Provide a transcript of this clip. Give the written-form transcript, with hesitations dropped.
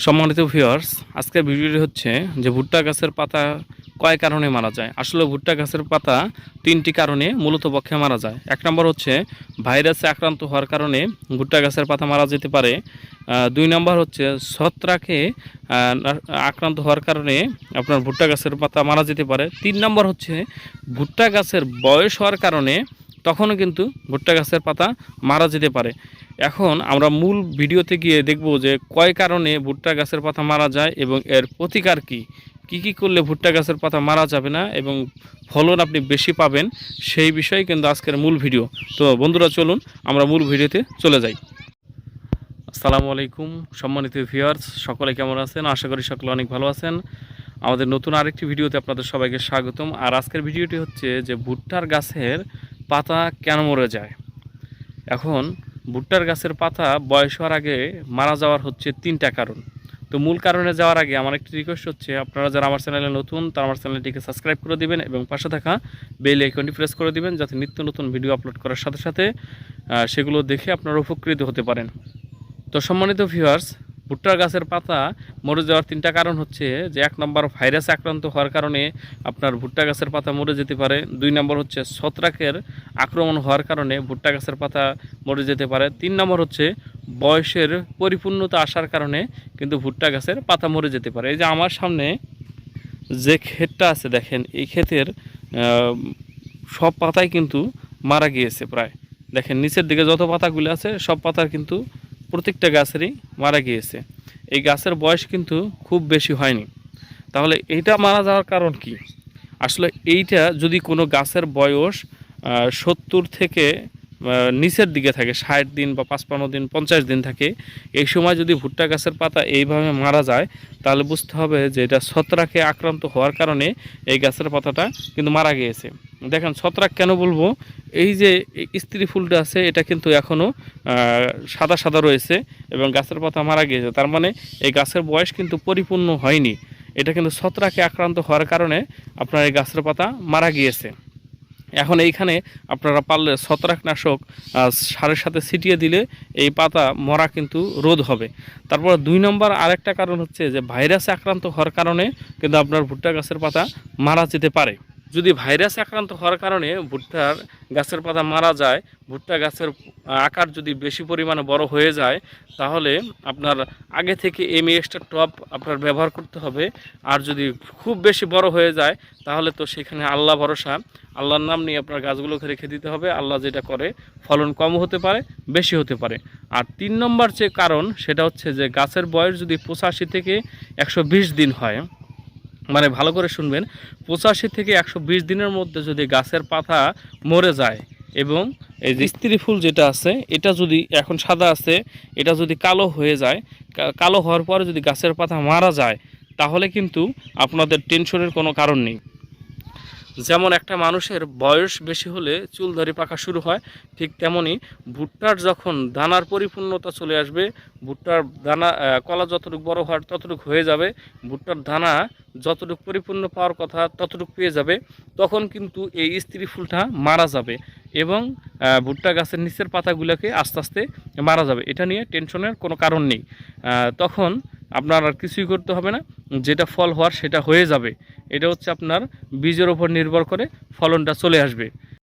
সম্মানিত ভিউয়ার্স, আজকের ভিডিওটি হচ্ছে যে ভুট্টা গাছের পাতা কয় কারণে মারা যায়। আসলে ভুট্টা গাছের পাতা তিনটি কারণে মূলত পক্ষে মারা যায়। এক নম্বর হচ্ছে ভাইরাসে আক্রান্ত হওয়ার কারণে ভুট্টা গাছের পাতা মারা যেতে পারে। দুই নম্বর হচ্ছে ছত্রাকে আক্রান্ত হওয়ার কারণে আপনার ভুট্টা গাছের পাতা মারা যেতে পারে। তিন নম্বর হচ্ছে ভুট্টা গাছের বয়স হওয়ার কারণে তখনও কিন্তু ভুট্টা গাছের পাতা মারা যেতে পারে। এখন আমরা মূল ভিডিওতে গিয়ে দেখব যে কয় কারণে ভুট্টা গাছের পাতা মারা যায় এবং এর প্রতিকার কী কী করলে ভুট্টা গাছের পাতা মারা যাবে না এবং ফলন আপনি বেশি পাবেন, সেই বিষয়ে কিন্তু আজকের মূল ভিডিও। তো বন্ধুরা, চলুন আমরা মূল ভিডিওতে চলে যাই। আসসালামু আলাইকুম সম্মানিত ভিউয়ার্স, সকলে কেমন আছেন? আশা করি সকলে অনেক ভালো আছেন। আমাদের নতুন আরেকটি ভিডিওতে আপনাদের সবাইকে স্বাগতম। আর আজকের ভিডিওটি হচ্ছে যে ভুট্টার গাছের পাতা কেন মরে যায়। এখন ভুট্টার গাছের পাতা বয়স হওয়ার আগে মারা যাওয়ার হচ্ছে তিনটা কারণ। তো মূল কারণে যাওয়ার আগে আমার একটি রিকোয়েস্ট হচ্ছে, আপনারা যারা আমার চ্যানেলে নতুন তারা আমার চ্যানেলটিকে সাবস্ক্রাইব করে দিবেন এবং পাশে থাকা বেল আইকনটি প্রেস করে দিবেন, যাতে নিত্য নতুন ভিডিও আপলোড করার সাথে সাথে সেগুলো দেখে আপনারা উপকৃত হতে পারেন। তো সম্মানিত ভিউয়ার্স, ভুট্টার গাছের পাতা মরে যাওয়ার তিনটা কারণ হচ্ছে যে এক নম্বর ভাইরাস আক্রান্ত হওয়ার কারণে আপনার ভুট্টা গাছের পাতা মরে যেতে পারে। দুই নম্বর হচ্ছে ছত্রাকের আক্রমণ হওয়ার কারণে ভুট্টা গাছের পাতা মরে যেতে পারে। তিন নম্বর হচ্ছে বয়সের পরিপূর্ণতা আসার কারণে কিন্তু ভুট্টা গাছের পাতা মরে যেতে পারে। এই যে আমার সামনে যে ক্ষেতটা আছে দেখেন, এই ক্ষেতের সব পাতাই কিন্তু মারা গিয়েছে প্রায়। দেখেন নিচের দিকে যত পাতাগুলো আছে সব পাতার কিন্তু প্রত্যেকটা গাছেরই মারা গিয়েছে। এই গাছের বয়স কিন্তু খুব বেশি হয়নি। তাহলে এইটা মারা যাওয়ার কারণ কি? আসলে এইটা যদি কোনো গাছের বয়স 70 থেকে নিচের দিকে থাকে, 60 দিন বা 55 দিন 50 দিন থাকে, এই সময় যদি ভুট্টা গাছের পাতা এইভাবে মারা যায়, তাহলে বুঝতে হবে যে এটা ছত্রাকে আক্রান্ত হওয়ার কারণে এই গাছের পাতাটা কিন্তু মারা গিয়েছে। দেখেন ছত্রাক কেন বলবো, এই যে স্ত্রী ফুলটা আছে এটা কিন্তু এখনও সাদা সাদা রয়েছে এবং গাছের পাতা মারা গিয়েছে, তার মানে এই গাছের বয়স কিন্তু পরিপূর্ণ হয়নি। এটা কিন্তু ছত্রাকে আক্রান্ত হওয়ার কারণে আপনার এই গাছের পাতা মারা গিয়েছে। এখন এইখানে আপনারা পারলে ছত্রাকনাশক সারের সাথে ছিটিয়ে দিলে এই পাতা মরা কিন্তু রোধ হবে। তারপর দুই নম্বর আরেকটা কারণ হচ্ছে যে ভাইরাসে আক্রান্ত হওয়ার কারণে কিন্তু আপনার ভুট্টা গাছের পাতা মারা যেতে পারে। যদি ভাইরাস আক্রান্ত হওয়ার কারণে ভুট্টার গাছের পাতা মারা যায়, ভুট্টা গাছের আকার যদি বেশি পরিমাণে বড় হয়ে যায়, তাহলে আপনার আগে থেকে এমএক্সটা টপ আপনার ব্যবহার করতে হবে। আর যদি খুব বেশি বড় হয়ে যায়, তাহলে তো সেখানে আল্লাহ ভরসা, আল্লাহর নাম নিয়ে আপনার গাছগুলোকে রেখে দিতে হবে। আল্লাহ যেটা করে ফলন কম হতে পারে, বেশি হতে পারে। আর তিন নম্বর যে কারণ সেটা হচ্ছে যে গাছের বয়স যদি 85 থেকে 120 দিন হয়, মানে ভালো করে শুনবেন, 85 থেকে 120 দিনের মধ্যে যদি গাছের পাতা মরে যায় এবং এই যে স্ত্রী ফুল যেটা আছে এটা যদি এখন সাদা আছে, এটা যদি কালো হয়ে যায়, কালো হওয়ার পরে যদি গাছের পাতা মারা যায়, তাহলে কিন্তু আপনাদের টেনশনের কোনো কারণ নেই। যেমন একটা মানুষের বয়স বেশি হলে চুল দাড়ি পাকা শুরু হয়, ঠিক তেমনি ভুট্টার যখন দানার পরিপূর্ণতা চলে আসবে, ভুট্টার দানা কলা যতটুকু বড় হওয়ার ততটুকু হয়ে যাবে, ভুট্টার দানা যতটুকু পরিপূর্ণ পাওয়ার কথা ততটুকু পেয়ে যাবে, তখন কিন্তু এই স্ত্রী ফুলটা মারা যাবে এবং ভুট্টা গাছের নিচের পাতাগুলোকে আস্তে আস্তে মারা যাবে। এটা নিয়ে টেনশনের কোনো কারণ নেই। তখন আপনার আর কিছুই করতে হবে না, যেটা ফল হওয়ার সেটা হয়ে যাবে। এটা হচ্ছে আপনার বীজের ওপর নির্ভর করে ফলনটা চলে আসবে।